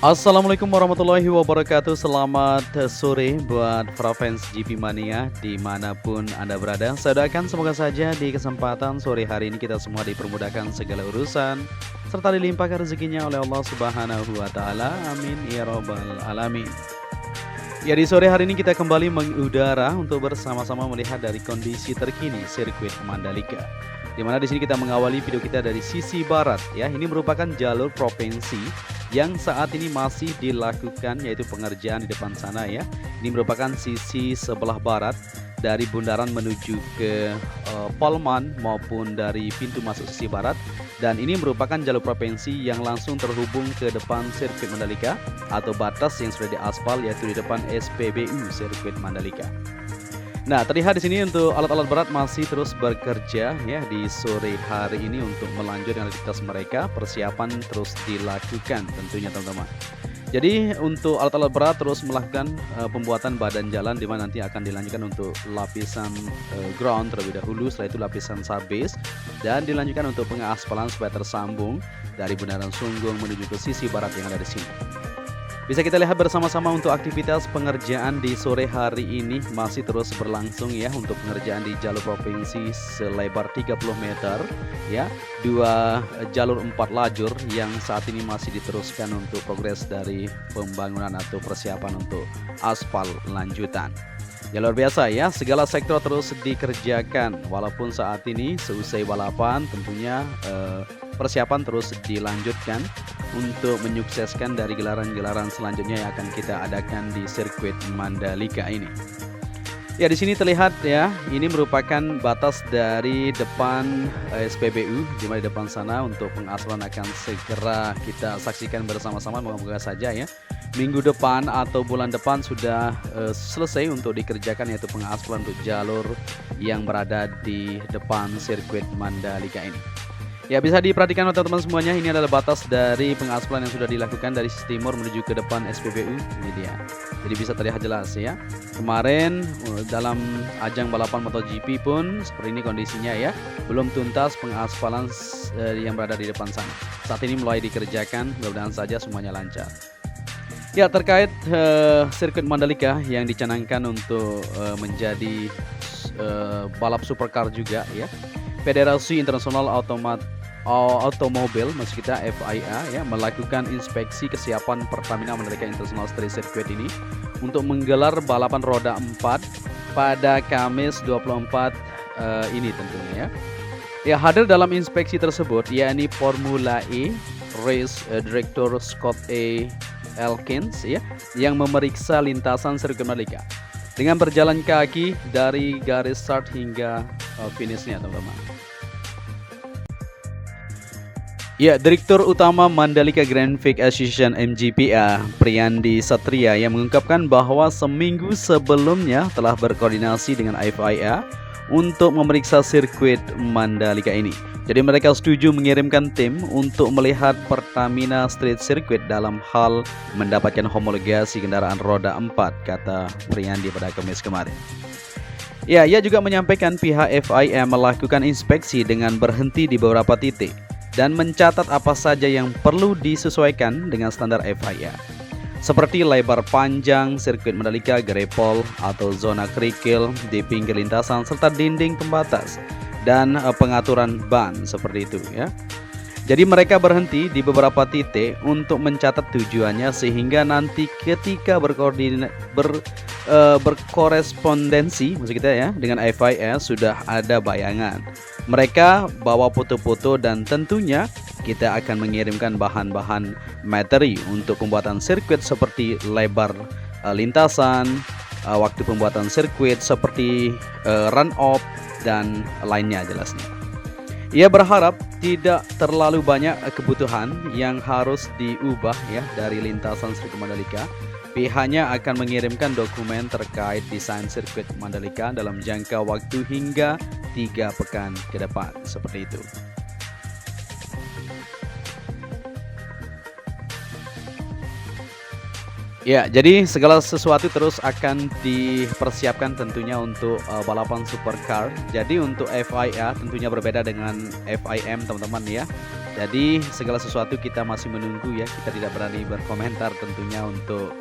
Assalamualaikum warahmatullahi wabarakatuh. Selamat sore buat para fans GP Mania dimanapun Anda berada. Saya doakan semoga saja di kesempatan sore hari ini kita semua dipermudahkan segala urusan serta dilimpahkan rezekinya oleh Allah Subhanahu wa Ta'ala. Amin ya Rabbal 'Alamin. Ya, di sore hari ini kita kembali mengudara untuk bersama-sama melihat dari kondisi terkini sirkuit Mandalika. Di mana di sini kita mengawali video kita dari sisi barat ya. Ini merupakan jalur provinsi yang saat ini masih dilakukan, yaitu pengerjaan di depan sana ya. Ini merupakan sisi sebelah barat dari bundaran menuju ke Polman maupun dari pintu masuk sisi barat, dan ini merupakan jalur provinsi yang langsung terhubung ke depan sirkuit Mandalika atau batas yang sudah diaspal, yaitu di depan SPBU sirkuit Mandalika. Nah, terlihat di sini untuk alat-alat berat masih terus bekerja ya di sore hari ini untuk melanjutkan aktivitas mereka. Persiapan terus dilakukan tentunya teman-teman. Jadi untuk alat-alat berat terus melakukan pembuatan badan jalan, di mana nanti akan dilanjutkan untuk lapisan ground terlebih dahulu, setelah itu lapisan subbase, dan dilanjutkan untuk pengaspalan supaya tersambung dari bundaran Sunggung menuju ke sisi barat yang ada di sini. Bisa kita lihat bersama-sama untuk aktivitas pengerjaan di sore hari ini masih terus berlangsung ya, untuk pengerjaan di jalur provinsi selebar 30 meter ya, 2 jalur 4 lajur yang saat ini masih diteruskan untuk progres dari pembangunan atau persiapan untuk aspal lanjutan. Ya, luar biasa ya, segala sektor terus dikerjakan walaupun saat ini seusai balapan tentunya persiapan terus dilanjutkan untuk menyukseskan dari gelaran-gelaran selanjutnya yang akan kita adakan di sirkuit Mandalika ini. Ya, di sini terlihat ya, ini merupakan batas dari depan SPBU, di mana di depan sana untuk pengaspalan akan segera kita saksikan bersama-sama. Moga-moga saja ya minggu depan atau bulan depan sudah selesai untuk dikerjakan, yaitu pengaspalan untuk jalur yang berada di depan sirkuit Mandalika ini. Ya, bisa diperhatikan oleh teman-teman semuanya, ini adalah batas dari pengaspalan yang sudah dilakukan dari sisi timur menuju ke depan SPBU. Ini dia. Jadi bisa terlihat jelas ya. Kemarin dalam ajang balapan MotoGP pun seperti ini kondisinya ya. Belum tuntas pengaspalan yang berada di depan sana. Saat ini mulai dikerjakan, mudah-mudahan saja semuanya lancar. Ya, terkait sirkuit Mandalika yang dicanangkan untuk menjadi balap supercar juga ya. Federasi Internasional Automobil maksud kita FIA ya, melakukan inspeksi kesiapan Pertamina Mandalika International Street Circuit ini untuk menggelar balapan roda 4 pada Kamis 24 ini tentunya ya. Ya, hadir dalam inspeksi tersebut yakni Formula E Race Director Scott A. Elkins ya, yang memeriksa lintasan sirkuit Mandalika dengan berjalan kaki dari garis start hingga finishnya teman-teman. Ya, Direktur Utama Mandalika Grand Prix Association MGPA, Priyandi Satria, yang mengungkapkan bahwa seminggu sebelumnya telah berkoordinasi dengan FIA untuk memeriksa sirkuit Mandalika ini. Jadi mereka setuju mengirimkan tim untuk melihat Pertamina Street Circuit dalam hal mendapatkan homologasi kendaraan roda 4, kata Priyandi pada Kamis kemarin. Ya, ia juga menyampaikan pihak FIA melakukan inspeksi dengan berhenti di beberapa titik dan mencatat apa saja yang perlu disesuaikan dengan standar FIA, seperti lebar panjang sirkuit Mandalika, grapple atau zona kerikil di pinggir lintasan, serta dinding pembatas dan pengaturan ban seperti itu ya. Jadi mereka berhenti di beberapa titik untuk mencatat tujuannya, sehingga nanti ketika berkorespondensi maksud kita ya dengan FIA sudah ada bayangan. Mereka bawa foto-foto dan tentunya kita akan mengirimkan bahan-bahan materi untuk pembuatan sirkuit seperti lebar lintasan, waktu pembuatan sirkuit seperti run off dan lainnya jelasnya. Ia berharap tidak terlalu banyak kebutuhan yang harus diubah ya dari lintasan sirkuit Mandalika. Pihaknya akan mengirimkan dokumen terkait desain sirkuit Mandalika dalam jangka waktu hingga 3 pekan ke depan, seperti itu. Ya, jadi segala sesuatu terus akan dipersiapkan tentunya untuk balapan supercar. Jadi untuk FIA tentunya berbeda dengan FIM teman-teman ya. Jadi segala sesuatu kita masih menunggu ya, kita tidak berani berkomentar tentunya untuk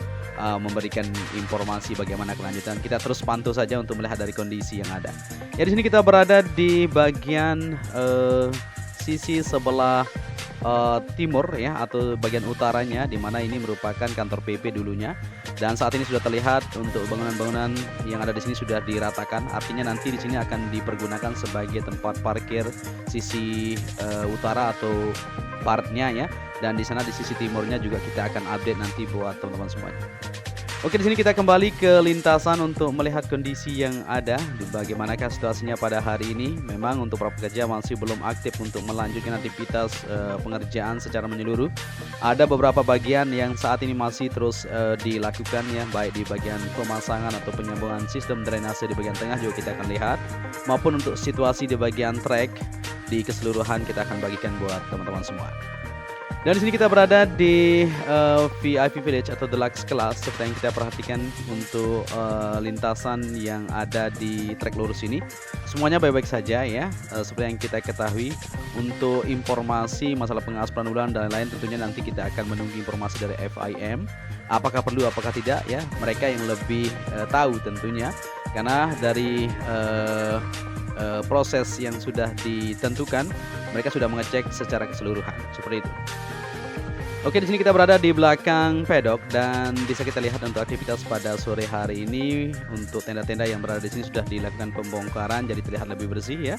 memberikan informasi bagaimana kelanjutan. Kita terus pantau saja untuk melihat dari kondisi yang ada. Ya di sini kita berada di bagian sisi sebelah timur ya, atau bagian utaranya, di mana ini merupakan kantor PP dulunya. Dan saat ini sudah terlihat untuk bangunan-bangunan yang ada di sini sudah diratakan. Artinya nanti di sini akan dipergunakan sebagai tempat parkir sisi utara atau partnya ya. Dan di sana di sisi timurnya juga kita akan update nanti buat teman-teman semuanya. Oke, di sini kita kembali ke lintasan untuk melihat kondisi yang ada, bagaimanakah situasinya pada hari ini. Memang untuk para pekerja masih belum aktif untuk melanjutkan aktivitas pengerjaan secara menyeluruh. Ada beberapa bagian yang saat ini masih terus dilakukan ya, baik di bagian pemasangan atau penyambungan sistem drainase di bagian tengah juga kita akan lihat, maupun untuk situasi di bagian trek di keseluruhan kita akan bagikan buat teman-teman semua. Dan di sini kita berada di VIP Village atau Deluxe Class, seperti yang kita perhatikan untuk lintasan yang ada di trek lurus ini. Semuanya baik-baik saja ya, seperti yang kita ketahui. Untuk informasi masalah pengaspalan ulang dan lain-lain tentunya nanti kita akan menunggu informasi dari FIM. Apakah perlu, apakah tidak ya, mereka yang lebih tahu tentunya. Karena dari proses yang sudah ditentukan, mereka sudah mengecek secara keseluruhan seperti itu. Oke, di sini kita berada di belakang pedok dan bisa kita lihat untuk aktivitas pada sore hari ini. Untuk tenda-tenda yang berada di sini sudah dilakukan pembongkaran, jadi terlihat lebih bersih ya.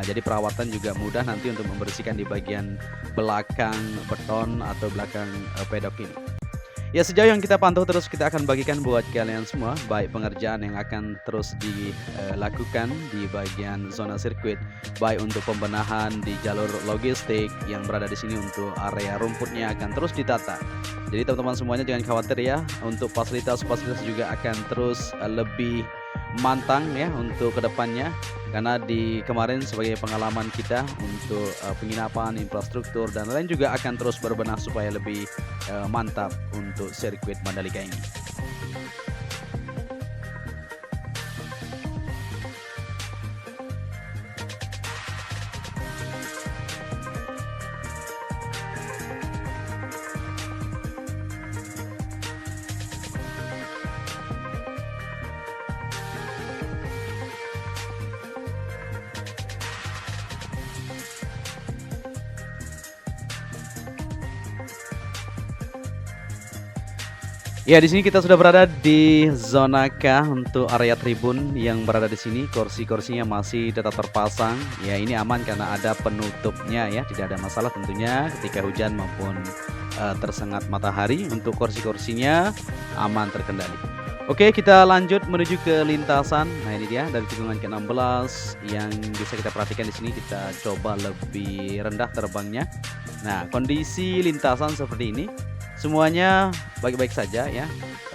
Jadi perawatan juga mudah nanti untuk membersihkan di bagian belakang beton atau belakang pedok ini. Ya, sejauh yang kita pantau terus kita akan bagikan buat kalian semua, baik pengerjaan yang akan terus dilakukan di bagian zona sirkuit, baik untuk pembenahan di jalur logistik yang berada di sini, untuk area rumputnya akan terus ditata. Jadi teman-teman semuanya jangan khawatir ya, untuk fasilitas-fasilitas juga akan terus lebih mantang ya untuk kedepannya, karena di kemarin sebagai pengalaman kita untuk penginapan, infrastruktur dan lain juga akan terus berbenah supaya lebih mantap untuk sirkuit Mandalika ini. Ya, di sini kita sudah berada di zona K untuk area tribun yang berada di sini. Kursi-kursinya masih tetap terpasang. Ya, ini aman karena ada penutupnya ya, tidak ada masalah tentunya ketika hujan maupun tersengat matahari. Untuk kursi-kursinya aman, terkendali. Oke, kita lanjut menuju ke lintasan. Nah, ini dia dari tikungan ke-16 yang bisa kita perhatikan di sini. Kita coba lebih rendah terbangnya. Nah, kondisi lintasan seperti ini. Semuanya baik-baik saja ya.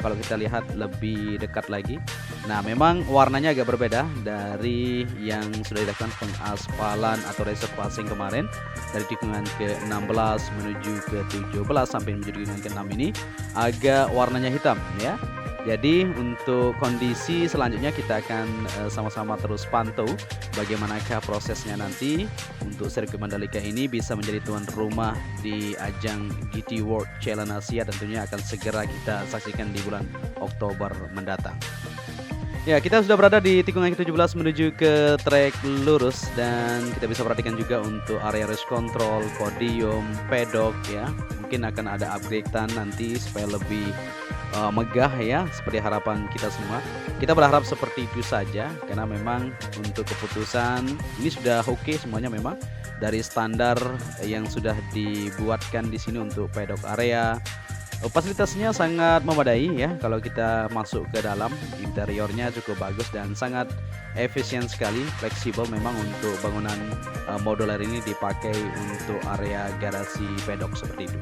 Kalau kita lihat lebih dekat lagi, nah memang warnanya agak berbeda dari yang sudah dilakukan pengaspalan atau reservasi kemarin. Dari tikungan ke-16 menuju ke-17 sampai menuju tikungan ke-6 ini agak warnanya hitam ya. Jadi untuk kondisi selanjutnya kita akan sama-sama terus pantau bagaimanakah prosesnya nanti untuk sirkuit Mandalika ini bisa menjadi tuan rumah di ajang GT World Challenge Asia. Tentunya akan segera kita saksikan di bulan Oktober mendatang. Ya, kita sudah berada di tikungan ke-17 menuju ke trek lurus, dan kita bisa perhatikan juga untuk area race control, podium, pedok ya. Mungkin akan ada upgrade-an nanti supaya lebih megah ya, seperti harapan kita semua. Kita berharap seperti itu saja, karena memang untuk keputusan ini sudah oke semuanya, memang dari standar yang sudah dibuatkan di sini untuk pedok area. Fasilitasnya sangat memadai ya, kalau kita masuk ke dalam, interiornya cukup bagus dan sangat efisien sekali, fleksibel memang untuk bangunan modular ini dipakai untuk area garasi pedok seperti itu.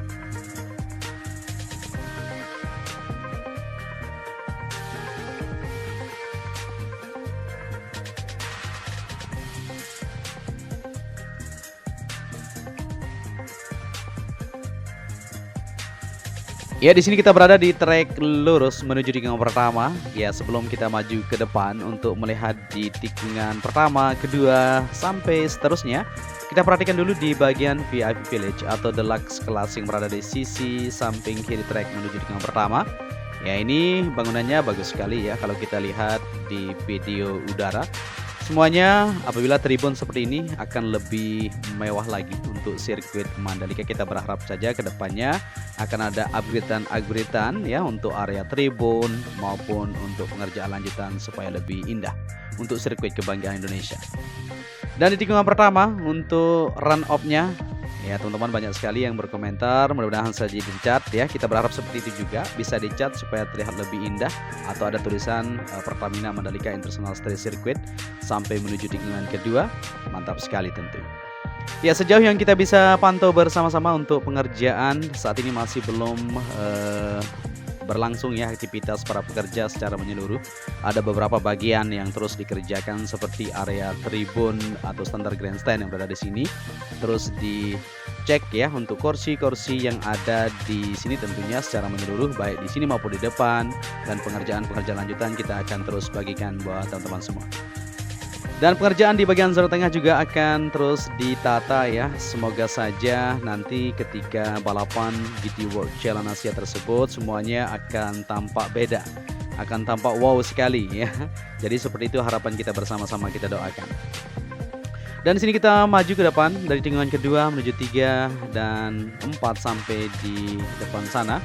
Ya, di sini kita berada di trek lurus menuju tikungan pertama. Ya, sebelum kita maju ke depan untuk melihat di tikungan pertama, kedua, sampai seterusnya, kita perhatikan dulu di bagian VIP Village atau Deluxe Class yang berada di sisi samping kiri trek menuju tikungan pertama. Ya, ini bangunannya bagus sekali ya kalau kita lihat di video udara. Semuanya apabila tribun seperti ini akan lebih mewah lagi untuk sirkuit Mandalika. Kita berharap saja ke depannya akan ada upgradean ya untuk area tribun maupun untuk pengerjaan lanjutan supaya lebih indah untuk sirkuit kebanggaan Indonesia. Dan di tikungan pertama untuk run off-nya, ya teman-teman banyak sekali yang berkomentar, mudah-mudahan saja dicat ya. Kita berharap seperti itu juga, bisa dicat supaya terlihat lebih indah. Atau ada tulisan Pertamina Mandalika International Street Circuit sampai menuju tikungan kedua. Mantap sekali tentu. Ya, sejauh yang kita bisa pantau bersama-sama untuk pengerjaan saat ini masih belum berlangsung ya aktivitas para pekerja secara menyeluruh. Ada beberapa bagian yang terus dikerjakan seperti area tribun atau standar grandstand yang berada di sini. Terus dicek ya untuk kursi-kursi yang ada di sini tentunya secara menyeluruh baik di sini maupun di depan, dan pengerjaan-pengerjaan lanjutan kita akan terus bagikan buat teman-teman semua. Dan pengerjaan di bagian zona tengah juga akan terus ditata ya. Semoga saja nanti ketika balapan GT World Challenge Asia tersebut semuanya akan tampak beda, akan tampak wow sekali ya. Jadi seperti itu harapan kita bersama-sama, kita doakan. Dan di sini kita maju ke depan dari tikungan kedua menuju 3 dan 4 sampai di depan sana.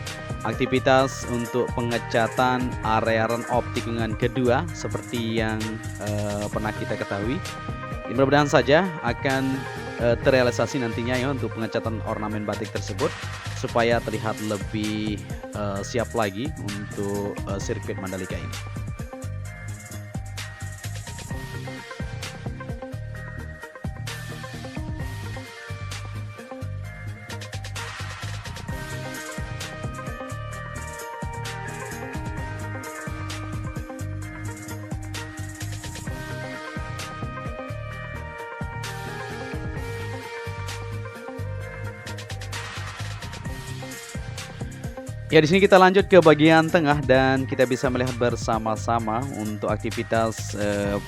Aktivitas untuk pengecatan area run off tikungan kedua seperti yang pernah kita ketahui. Mudah-mudahan saja akan terrealisasi nantinya ya untuk pengecatan ornamen batik tersebut supaya terlihat lebih siap lagi untuk sirkuit Mandalika ini. Ya, di sini kita lanjut ke bagian tengah dan kita bisa melihat bersama-sama untuk aktivitas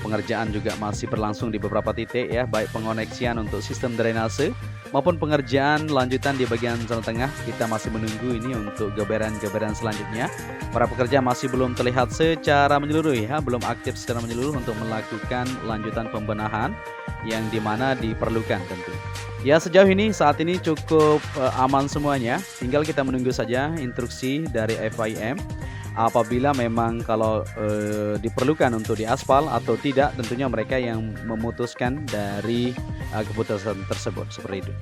pengerjaan juga masih berlangsung di beberapa titik ya, baik pengoneksian untuk sistem drainase maupun pengerjaan lanjutan di bagian zona tengah. Kita masih menunggu ini untuk geberan-geberan selanjutnya. Para pekerja masih belum terlihat secara menyeluruh ya, belum aktif secara menyeluruh untuk melakukan lanjutan pembenahan yang dimana diperlukan tentu. Ya, sejauh ini saat ini cukup aman semuanya. Tinggal kita menunggu saja instruksi dari FIM apabila memang kalau diperlukan untuk diaspal atau tidak, tentunya mereka yang memutuskan dari keputusan tersebut seperti itu.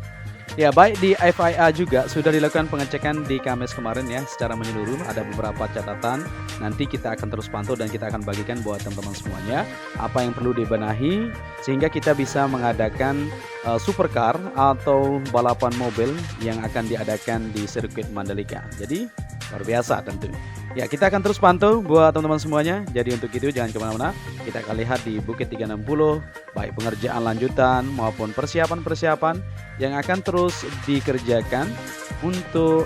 Ya, baik di FIA juga sudah dilakukan pengecekan di Kamis kemarin ya secara menyeluruh. Ada beberapa catatan, nanti kita akan terus pantau dan kita akan bagikan buat teman-teman semuanya apa yang perlu dibenahi sehingga kita bisa mengadakan supercar atau balapan mobil yang akan diadakan di sirkuit Mandalika. Jadi luar biasa tentu. Ya, kita akan terus pantau buat teman-teman semuanya. Jadi untuk itu jangan kemana-mana. Kita akan lihat di Bukit 360 baik pengerjaan lanjutan maupun persiapan-persiapan yang akan terus dikerjakan untuk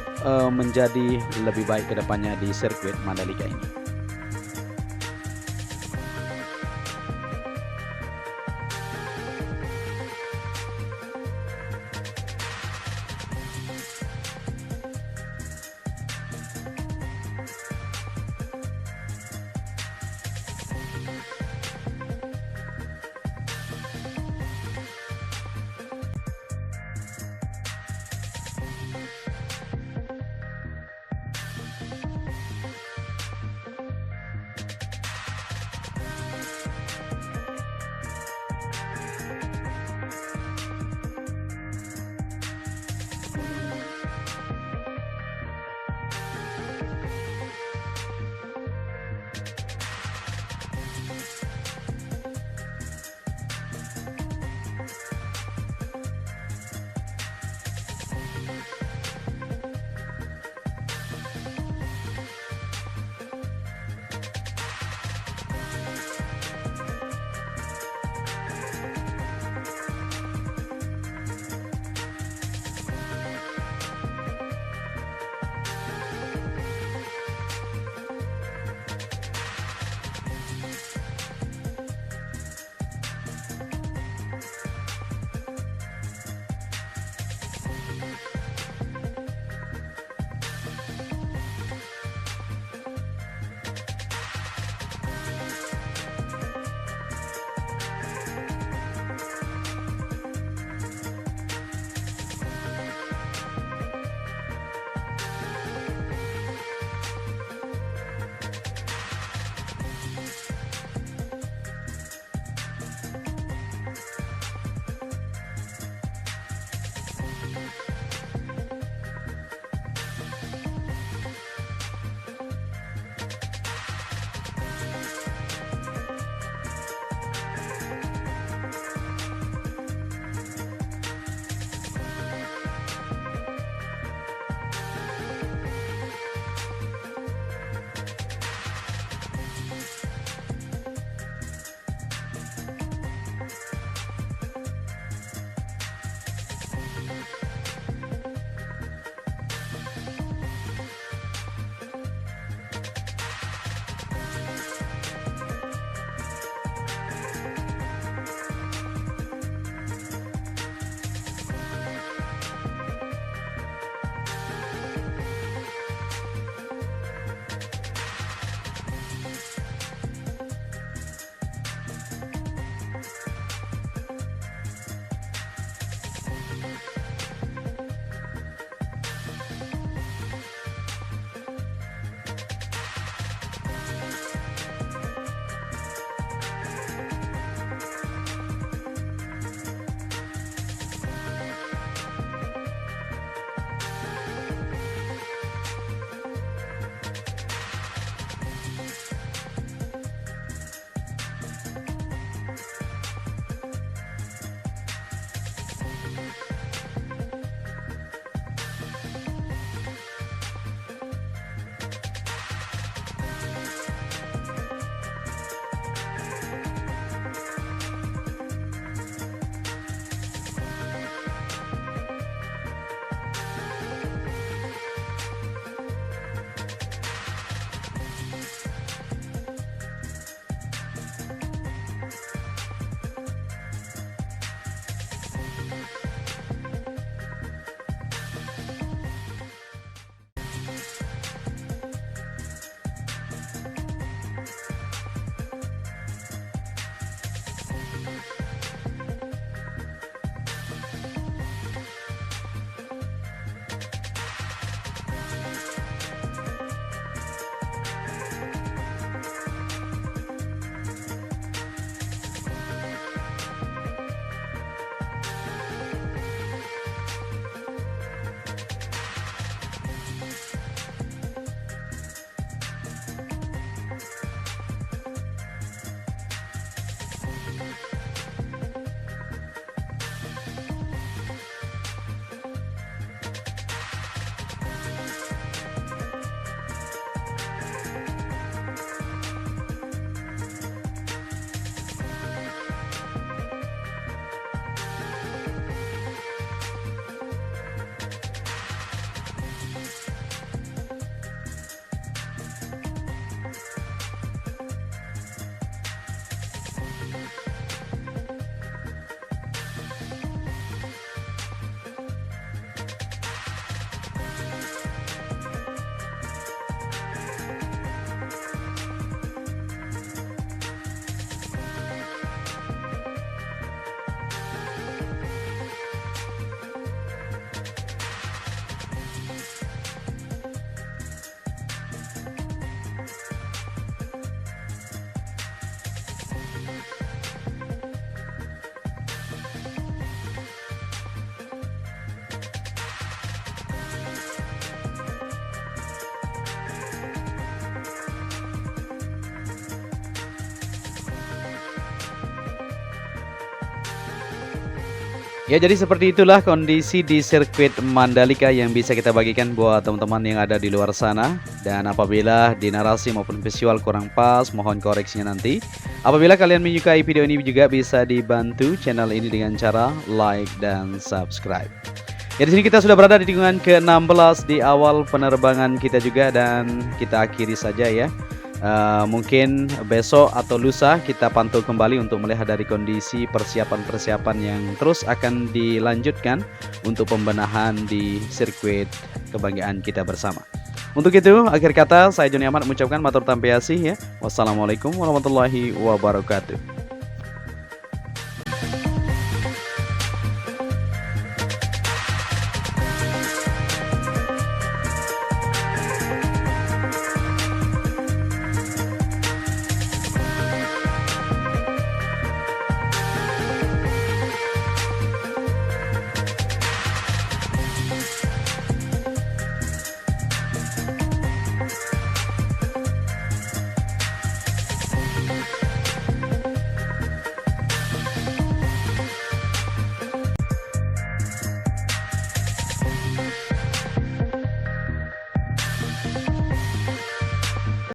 menjadi lebih baik ke depannya di sirkuit Mandalika ini. Ya, jadi seperti itulah kondisi di sirkuit Mandalika yang bisa kita bagikan buat teman-teman yang ada di luar sana. Dan apabila di narasi maupun visual kurang pas, mohon koreksinya nanti. Apabila kalian menyukai video ini juga bisa dibantu channel ini dengan cara like dan subscribe. Ya, di sini kita sudah berada di tikungan ke-16 di awal penerbangan kita juga dan kita akhiri saja ya. Mungkin besok atau lusa kita pantau kembali untuk melihat dari kondisi persiapan-persiapan yang terus akan dilanjutkan untuk pembenahan di sirkuit kebanggaan kita bersama. Untuk itu, akhir kata saya Joni Ahmad mengucapkan matur tampiasih ya. Wassalamualaikum warahmatullahi wabarakatuh.